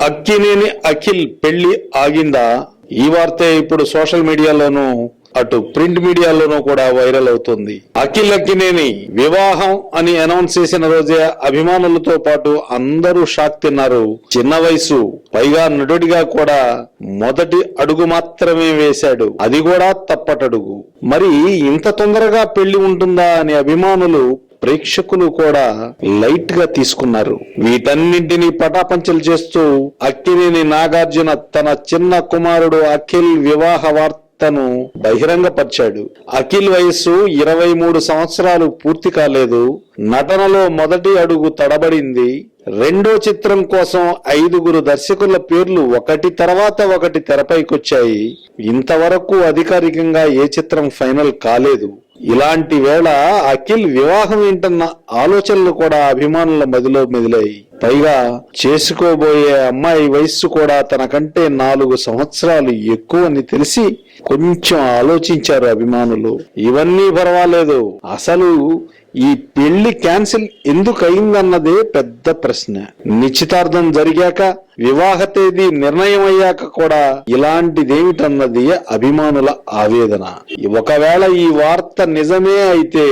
అక్కినేని అఖిల్ పెళ్లి ఆగిందా? ఈ వార్త ఇప్పుడు సోషల్ మీడియాలోనూ అటు ప్రింట్ మీడియాలోనూ కూడా వైరల్ అవుతుంది. అఖిల్ అక్కినేని వివాహం అని అనౌన్స్ చేసిన రోజే అభిమానులతో పాటు అందరూ షాక్ తిన్నారు. చిన్న వయసు, పైగా నటుడిగా కూడా మొదటి అడుగు మాత్రమే వేశాడు, అది కూడా తప్పటడుగు. మరి ఇంత తొందరగా పెళ్లి ఉంటుందా అని అభిమానులు ప్రేక్షకులు కూడా లైట్ గా తీసుకున్నారు. వీటన్నింటినీ పటాపంచలు చేస్తూ అక్కినేని నాగార్జున తన చిన్న కుమారుడు అఖిల్ వివాహ వార్తను బహిరంగపరిచాడు. అఖిల్ వయస్సు 23 సంవత్సరాలు పూర్తి కాలేదు. నటనలో మొదటి అడుగు తడబడింది. రెండో చిత్రం కోసం 5 దర్శకుల పేర్లు ఒకటి తర్వాత ఒకటి తెరపైకొచ్చాయి. ఇంతవరకు అధికారికంగా ఏ చిత్రం ఫైనల్ కాలేదు. ఇలాంటి వేళ అఖిల్ వివాహం ఏంటన్న ఆలోచనలు కూడా అభిమానుల మదిలో మెదిలాయి. పైగా చేసుకోబోయే అమ్మాయి వయస్సు కూడా తనకంటే 4 సంవత్సరాలు ఎక్కువని తెలిసి కొంచెం ఆలోచించారు అభిమానులు. ఇవన్నీ పర్వాలేదు, అసలు ఈ పెళ్లి క్యాన్సిల్ ఎందుకు అయిందన్నదే పెద్ద ప్రశ్న. నిశ్చితార్థం జరిగాక, వివాహ తేదీ నిర్ణయం అయ్యాక కూడా ఇలాంటిదేమిటన్నది అభిమానుల ఆవేదన. ఒకవేళ ఈ వార్త నిజమే అయితే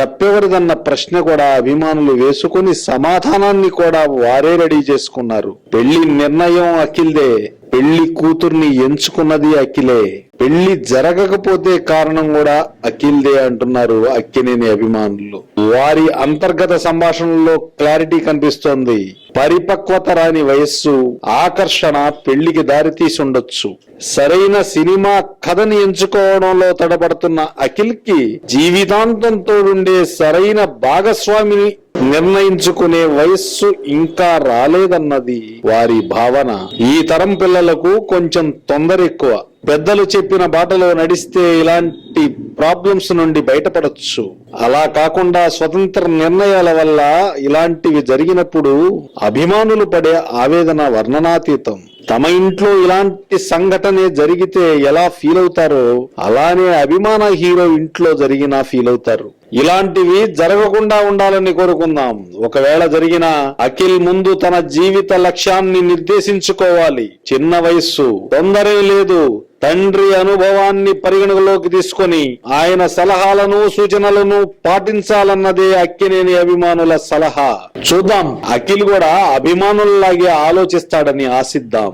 తప్పెవరిదన్న ప్రశ్న కూడా అభిమానులు వేసుకుని సమాధానాన్ని కూడా వారే రెడీ చేసుకున్నారు. పెళ్లి నిర్ణయం అఖిల్దే, పెళ్లి కూతుర్ని ఎంచుకున్నది అఖిలే, పెళ్లి జరగకపోతే కారణం కూడా అఖిల్దే అంటున్నారు అక్కినేని అభిమానులు. వారి అంతర్గత సంభాషణలో క్లారిటీ కనిపిస్తోంది. పరిపక్వత రాని వయస్సు, ఆకర్షణ పెళ్లికి దారితీసి ఉండొచ్చు. సరైన సినిమా కథని ఎంచుకోవడంలో తడబడుతున్న అఖిల్ కి జీవితాంతం తోడుండే సరైన భాగస్వామిని నిర్ణయించుకునే వయస్సు ఇంకా రాలేదన్నది వారి భావన. ఈ తరం పిల్లలకు కొంచెం తొందర ఎక్కువ. పెద్దలు చెప్పిన బాటలో నడిస్తే ఇలాంటి ప్రాబ్లమ్స్ నుండి బయటపడొచ్చు. అలా కాకుండా స్వతంత్ర నిర్ణయాల వల్ల ఇలాంటివి జరిగినప్పుడు అభిమానులు పడే ఆవేదన వర్ణనాతీతం. తమ ఇంట్లో ఇలాంటి సంఘటనే జరిగితే ఎలా ఫీల్ అవుతారో అలానే అభిమాన హీరో ఇంట్లో జరిగినా ఫీల్ అవుతారు. ఇలాంటివి జరగకుండా ఉండాలని కోరుకుందాం. ఒకవేళ జరిగినా అఖిల్ ముందు తన జీవిత లక్ష్యాన్ని నిర్దేశించుకోవాలి. చిన్న వయస్సు, తొందరే లేదు. తండ్రి అనుభవాన్ని పరిగణలోకి తీసుకొని ఆయన సలహాలను సూచనలను పాటించాలన్నదే అక్కినేని అభిమానుల సలహా. చూద్దాం, అఖిల్ కూడా అభిమానుల్లాగే ఆలోచిస్తాడని ఆశిద్దాం.